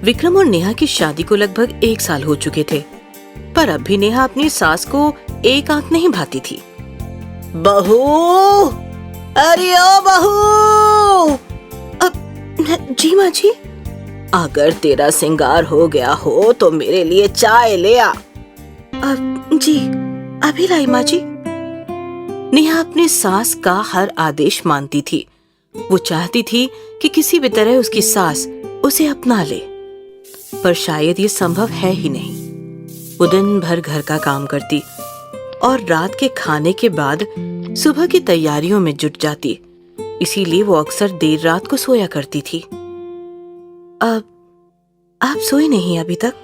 विक्रम और नेहा की शादी को लगभग 1 साल हो चुके थे, पर अब भी नेहा अपनी सास को एक आंख नहीं भाती थी। बहू, अरे ओ बहू। जी माँ जी। अगर तेरा सिंगार हो गया हो तो मेरे लिए चाय ले आ। जी, अभी लाई माँ जी। नेहा अपनी सास का हर आदेश मानती थी। वो चाहती थी कि किसी भी तरह उसकी सास उसे अपना ले, पर शायद ये संभव है ही नहीं। वो दिन भर घर का काम करती और रात के खाने के बाद सुबह की तैयारियों में जुट जाती, इसीलिए वो अक्सर देर रात को सोया करती थी। अब आप सोए नहीं अभी तक?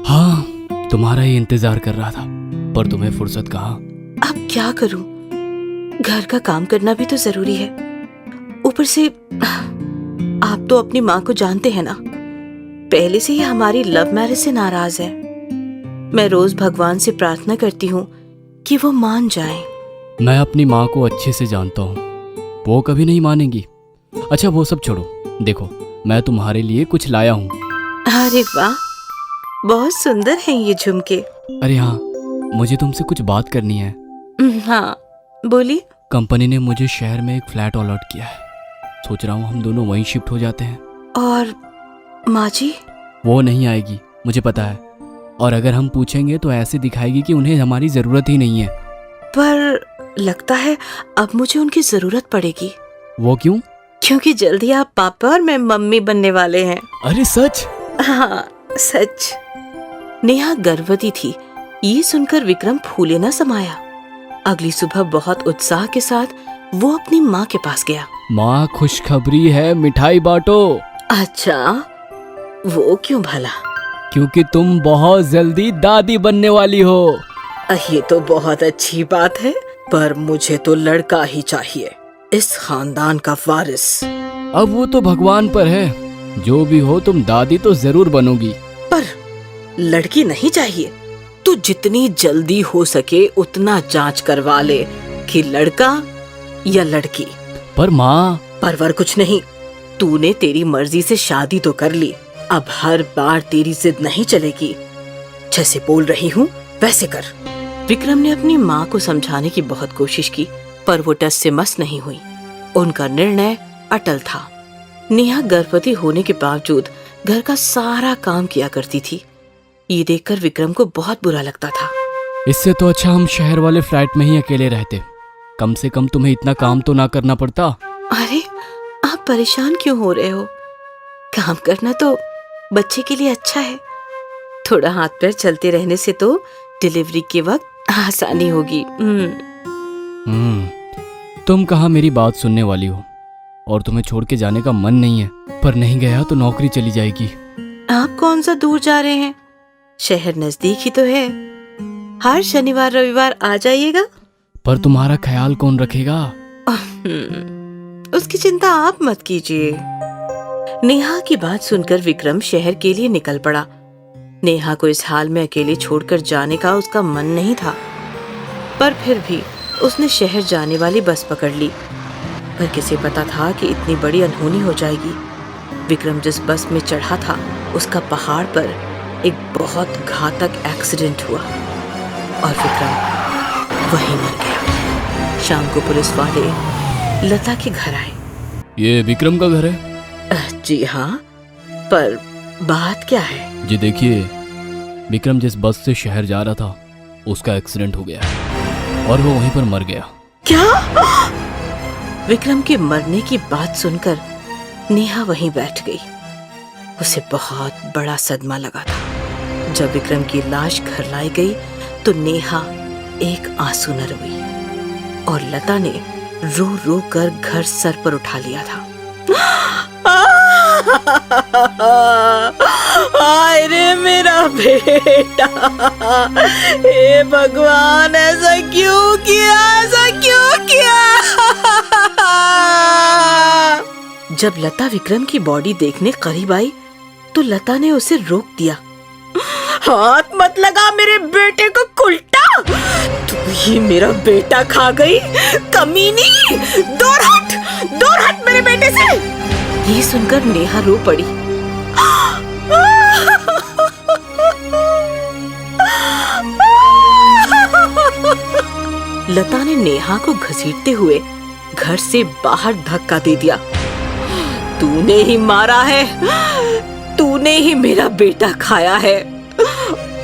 हाँ, तुम्हारा ही इंतजार कर रहा था, पर तुम्हें फुर्सत कहाँ। अब क्या करूं? घर का काम करना भी तो जरूरी है। ऊपर से आप तो अपनी माँ को जानते हैं ना, पहले से ही हमारी लव मैरिज से नाराज है। मैं रोज भगवान से प्रार्थना करती हूँ कि वो मान जाए। मैं अपनी माँ को अच्छे से जानता हूँ, वो कभी नहीं मानेगी। अच्छा वो सब छोड़ो, देखो मैं तुम्हारे लिए कुछ लाया हूँ। अरे वाह, बहुत सुंदर हैं ये झुमके। अरे हाँ, मुझे तुमसे कुछ बात करनी है। हाँ बोलिए। कंपनी ने मुझे शहर में एक फ्लैट अलॉट किया है, सोच रहा हूँ हम दोनों वहीं शिफ्ट हो जाते हैं। और माँ जी? वो नहीं आएगी, मुझे पता है, और अगर हम पूछेंगे तो ऐसे दिखाएगी कि उन्हें हमारी जरूरत ही नहीं है। पर लगता है अब मुझे उनकी जरूरत पड़ेगी। वो क्यों? क्योंकि जल्दी आप पापा और मैं मम्मी बनने वाले हैं। अरे सच? हाँ सच। नेहा गर्भवती थी, ये सुनकर विक्रम फूले न समाया। अगली सुबह बहुत उत्साह के साथ वो अपनी माँ के पास गया। माँ, खुशखबरी है, मिठाई बांटो। अच्छा, वो क्यों भला? क्योंकि तुम बहुत जल्दी दादी बनने वाली हो। ये तो बहुत अच्छी बात है, पर मुझे तो लड़का ही चाहिए, इस खानदान का वारिस। अब वो तो भगवान पर है, जो भी हो तुम दादी तो जरूर बनोगी। पर लड़की नहीं चाहिए। तू जितनी जल्दी हो सके उतना जांच करवा ले कि लड़का या लड़की। पर माँ। परवर कुछ नहीं, तूने तेरी मर्जी से शादी तो कर ली, अब हर बार तेरी जिद नहीं चलेगी। जैसे बोल रही हूँ वैसे कर। विक्रम ने अपनी माँ को समझाने की बहुत कोशिश की, पर वो टस से मस नहीं हुई। उनका निर्णय अटल था। नेहा गर्भवती होने के बावजूद घर का सारा काम किया करती थी। ये देखकर विक्रम को बहुत बुरा लगता था। इससे तो अच्छा हम शहर वाले फ्लैट में ही अकेले रहते, कम से कम तुम्हें इतना काम तो ना करना पड़ता। अरे आप परेशान क्यों हो रहे हो? काम करना तो बच्चे के लिए अच्छा है। थोड़ा हाथ पैर चलते रहने से तो डिलीवरी के वक्त आसानी होगी। तुम कहाँ मेरी बात सुनने वाली हो, और तुम्हें छोड़ के जाने का मन नहीं है, पर नहीं गया तो नौकरी चली जाएगी। आप कौन सा दूर जा रहे हैं? शहर नजदीक ही तो है, हर शनिवार रविवार आ जाइएगा। पर तुम्हारा ख्याल कौन रखेगा? उसकी चिंता आप मत कीजिए। नेहा की बात सुनकर विक्रम शहर के लिए निकल पड़ा। नेहा को इस हाल में अकेले छोड़कर जाने का उसका मन नहीं था, पर फिर भी उसने शहर जाने वाली बस पकड़ ली। पर किसे पता था कि इतनी बड़ी अनहोनी हो जाएगी। विक्रम जिस बस में चढ़ा था उसका पहाड़ पर एक बहुत घातक एक्सीडेंट हुआ और विक्रम वहीं मर गया। शाम को पुलिस वाले लता के घर आए। ये विक्रम का घर है? जी हाँ, पर बात क्या है? जी देखिए, विक्रम जिस बस से शहर जा रहा था उसका एक्सीडेंट हो गया और वो वहीं पर मर गया। क्या? विक्रम के मरने की बात सुनकर नेहा वहीं बैठ गई। उसे बहुत बड़ा सदमा लगा था। जब विक्रम की लाश घर लाई गई तो नेहा एक आंसू न रोई और लता ने रो रो कर घर सर पर उठा लिया था। हाय रे मेरा बेटा, हे भगवान, ऐसा क्यों किया, ऐसा क्यों किया? जब लता विक्रम की बॉडी देखने करीब आई तो लता ने उसे रोक दिया। हाथ मत लगा मेरे बेटे को, कुल्टा, तू ही मेरा बेटा खा गई, कमीनी, दूर हट मेरे बेटे से। ये सुनकर नेहा रो पड़ी। लता ने नेहा को घसीटते हुए घर से बाहर धक्का दे दिया। तूने ही मारा है, तूने ही मेरा बेटा खाया है।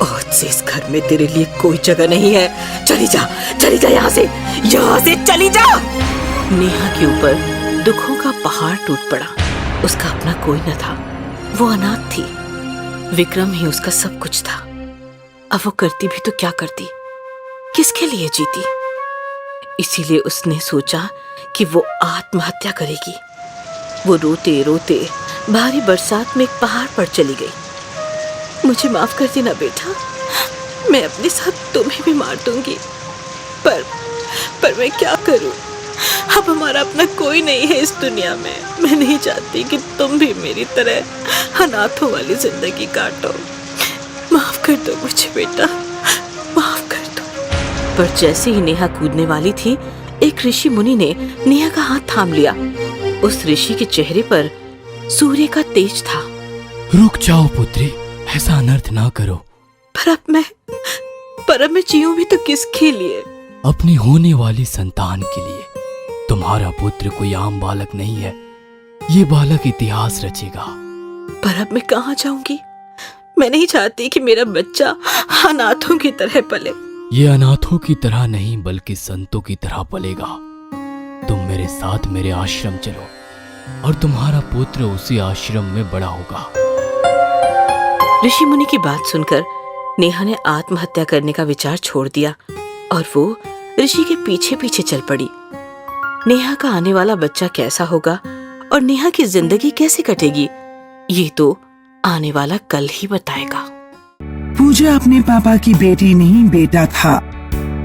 आज से इस घर में तेरे लिए कोई जगह नहीं है। चली जा यहाँ से चली जा। नेहा के ऊपर दुखों का पहाड़ टूट पड़ा। उसका अपना कोई न था, वो अनाथ थी। विक्रम ही उसका सब कुछ था। अब वो करती भी तो क्या करती, किसके लिए जीती? इसीलिए उसने सोचा कि वो आत्महत्या करेगी। वो रोते रोते भारी बरसात में एक पहाड़ पर चली गई। मुझे माफ कर देना बेटा, मैं अपने साथ तुम्हें भी मार दूंगी, पर मैं क्या करूं? अब हमारा अपना कोई नहीं है इस दुनिया में। मैं नहीं चाहती कि तुम भी मेरी तरह अनाथों वाली जिंदगी काटो। माफ कर दो मुझे बेटा, माफ कर दो। पर जैसे ही नेहा कूदने वाली थी, एक ऋषि मुनि ने नेहा का हाथ थाम लिया। उस ऋषि के चेहरे पर सूर्य का तेज था। रुक जाओ पुत्री, ऐसा अनर्थ ना करो। पर अब मैं जीऊं भी तो किसके लिए? अपनी होने वाली संतान के लिए। तुम्हारा पुत्र कोई आम बालक नहीं है, ये बालक इतिहास रचेगा। पर अब मैं कहाँ जाऊंगी? मैं नहीं चाहती कि मेरा बच्चा अनाथों की तरह पले। ये अनाथों की तरह नहीं बल्कि संतों की तरह पलेगा। तुम मेरे साथ मेरे आश्रम चलो और तुम्हारा पुत्र उसी आश्रम में बड़ा होगा। ऋषि मुनि की बात सुनकर नेहा ने आत्महत्या करने का विचार छोड़ दिया और वो ऋषि के पीछे पीछे चल पड़ी। नेहा का आने वाला बच्चा कैसा होगा और नेहा की जिंदगी कैसे कटेगी, ये तो आने वाला कल ही बताएगा। पूजा अपने पापा की बेटी नहीं बेटा था।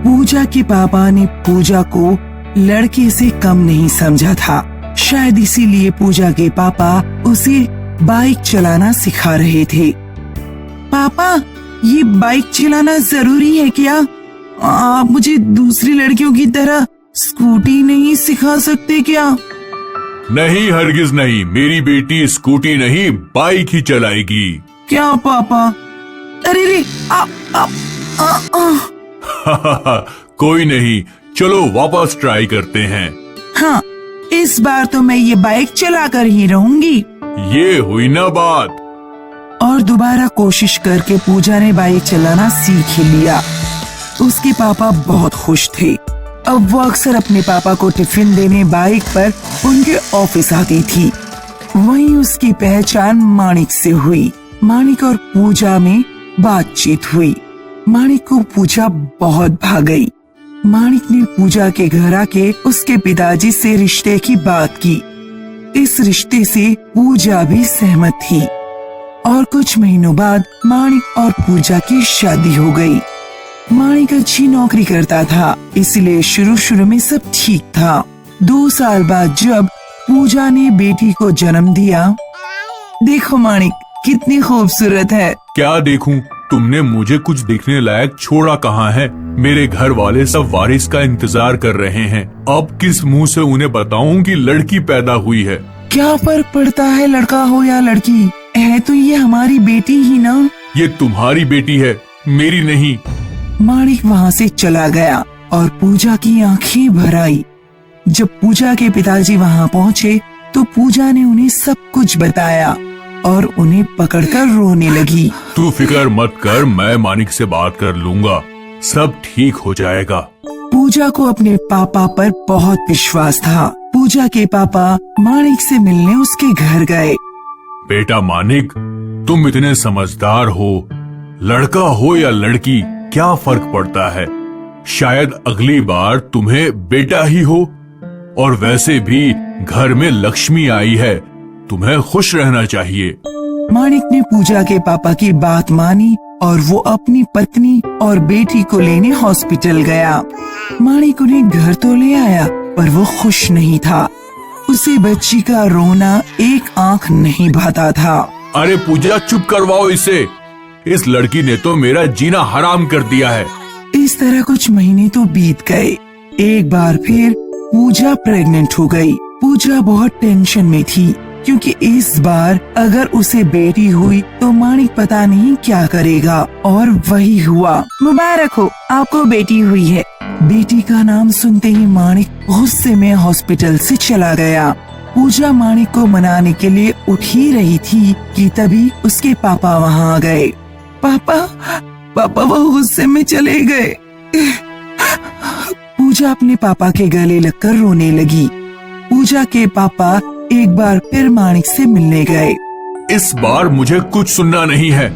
पूजा के पापा ने पूजा को लड़के से कम नहीं समझा था। शायद इसीलिए पूजा के पापा उसे बाइक चलाना सिखा रहे थे। पापा, ये बाइक चलाना जरूरी है क्या? आप मुझे दूसरी लड़कियों की तरह स्कूटी नहीं सिखा सकते क्या? नहीं, हरगिज नहीं। मेरी बेटी स्कूटी नहीं बाइक ही चलाएगी। क्या पापा? अरे रे, कोई नहीं, चलो वापस ट्राई करते हैं। हाँ, इस बार तो मैं ये बाइक चलाकर ही रहूंगी। ये हुई ना बात। और दोबारा कोशिश करके पूजा ने बाइक चलाना सीख ही लिया। उसके पापा बहुत खुश थे। अब वो अक्सर अपने पापा को टिफिन देने बाइक पर उनके ऑफिस आती थी। वहीं उसकी पहचान माणिक से हुई। माणिक और पूजा में बातचीत हुई। माणिक को पूजा बहुत भा गई। माणिक ने पूजा के घर आके उसके पिताजी से रिश्ते की बात की। इस रिश्ते से पूजा भी सहमत थी और कुछ महीनों बाद माणिक और पूजा की शादी हो गई। माणिक अच्छी नौकरी करता था, इसलिए शुरू में सब ठीक था। 2 साल बाद जब पूजा ने बेटी को जन्म दिया, देखो माणिक कितनी खूबसूरत है। क्या देखूं? तुमने मुझे कुछ देखने लायक छोड़ा कहाँ है? मेरे घर वाले सब वारिस का इंतजार कर रहे हैं। अब किस मुंह से उन्हें बताऊं कि लड़की पैदा हुई है? क्या फर्क पड़ता है लड़का हो या लड़की? है तो ये हमारी बेटी ही ना। ये तुम्हारी बेटी है, मेरी नहीं। माणिक वहाँ से चला गया और पूजा की आंखें भर आई। जब पूजा के पिताजी वहाँ पहुँचे तो पूजा ने उन्हें सब कुछ बताया और उन्हें पकड़कर रोने लगी। तू फिक्र मत कर, मैं माणिक से बात कर लूंगा, सब ठीक हो जाएगा। पूजा को अपने पापा पर बहुत विश्वास था। पूजा के पापा माणिक से मिलने उसके घर गए। बेटा माणिक, तुम इतने समझदार हो, लड़का हो या लड़की क्या फर्क पड़ता है? शायद अगली बार तुम्हें बेटा ही हो। और वैसे भी घर में लक्ष्मी आई है, तुम्हें खुश रहना चाहिए। माणिक ने पूजा के पापा की बात मानी और वो अपनी पत्नी और बेटी को लेने हॉस्पिटल गया। माणिक उन्हें घर तो ले आया पर वो खुश नहीं था। उसे बच्ची का रोना एक आंख नहीं भाता था। अरे पूजा, चुप करवाओ इसे। इस लड़की ने तो मेरा जीना हराम कर दिया है। इस तरह कुछ महीने तो बीत गए। एक बार फिर पूजा प्रेग्नेंट हो गई। पूजा बहुत टेंशन में थी क्योंकि इस बार अगर उसे बेटी हुई तो माणिक पता नहीं क्या करेगा। और वही हुआ। मुबारक हो, आपको बेटी हुई है। बेटी का नाम सुनते ही माणिक गुस्से में हॉस्पिटल से चला गया। पूजा माणिक को मनाने के लिए उठ ही रही थी कि तभी उसके पापा वहाँ आ गए। पापा वो गुस्से में चले गए। पूजा अपने पापा के गले लगकर रोने लगी। पूजा के पापा एक बार फिर माणिक से मिलने गए। इस बार मुझे कुछ सुनना नहीं है।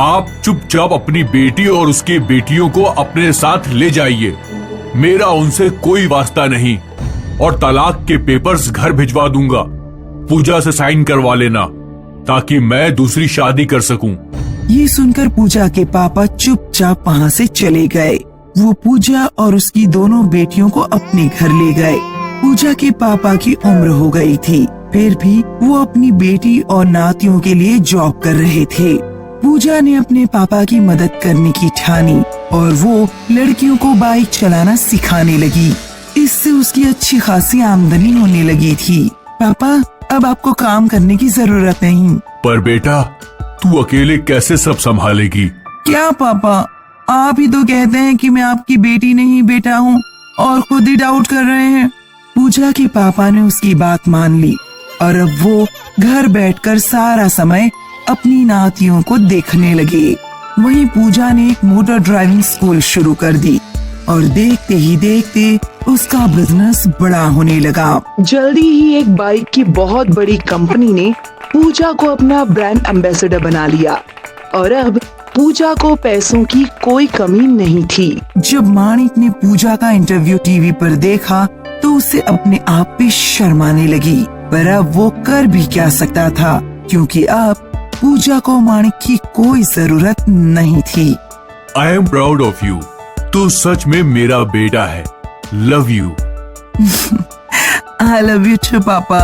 आप चुपचाप अपनी बेटी और उसकी बेटियों को अपने साथ ले जाइए। मेरा उनसे कोई वास्ता नहीं और तलाक के पेपर्स घर भिजवा दूंगा। पूजा से साइन करवा लेना ताकि मैं दूसरी शादी कर सकूं। ये सुनकर पूजा के पापा चुपचाप वहाँ से चले गए। वो पूजा और उसकी दोनों बेटियों को अपने घर ले गए। पूजा के पापा की उम्र हो गई थी, फिर भी वो अपनी बेटी और नातियों के लिए जॉब कर रहे थे। पूजा ने अपने पापा की मदद करने की ठानी और वो लड़कियों को बाइक चलाना सिखाने लगी। इससे उसकी अच्छी खासी आमदनी होने लगी थी। पापा, अब आपको काम करने की जरूरत नहीं। पर बेटा, तू अकेले कैसे सब संभालेगी? क्या पापा, आप ही तो कहते हैं कि मैं आपकी बेटी नहीं बेटा हूँ और खुद ही डाउट कर रहे हैं। पूजा के पापा ने उसकी बात मान ली और अब वो घर बैठकर सारा समय अपनी नातियों को देखने लगे। वहीं पूजा ने एक मोटर ड्राइविंग स्कूल शुरू कर दी और देखते ही देखते उसका बिजनेस बड़ा होने लगा। जल्दी ही एक बाइक की बहुत बड़ी कंपनी ने पूजा को अपना ब्रांड एम्बेसडर बना लिया और अब पूजा को पैसों की कोई कमी नहीं थी। जब माणिक ने पूजा का इंटरव्यू टीवी पर देखा तो उसे अपने आप पे शर्म आने लगी, पर अब वो कर भी क्या सकता था क्योंकि अब पूजा को माणिक की कोई जरूरत नहीं थी। I am proud of you. तू सच में मेरा बेटा है। Love you. I love you too पापा।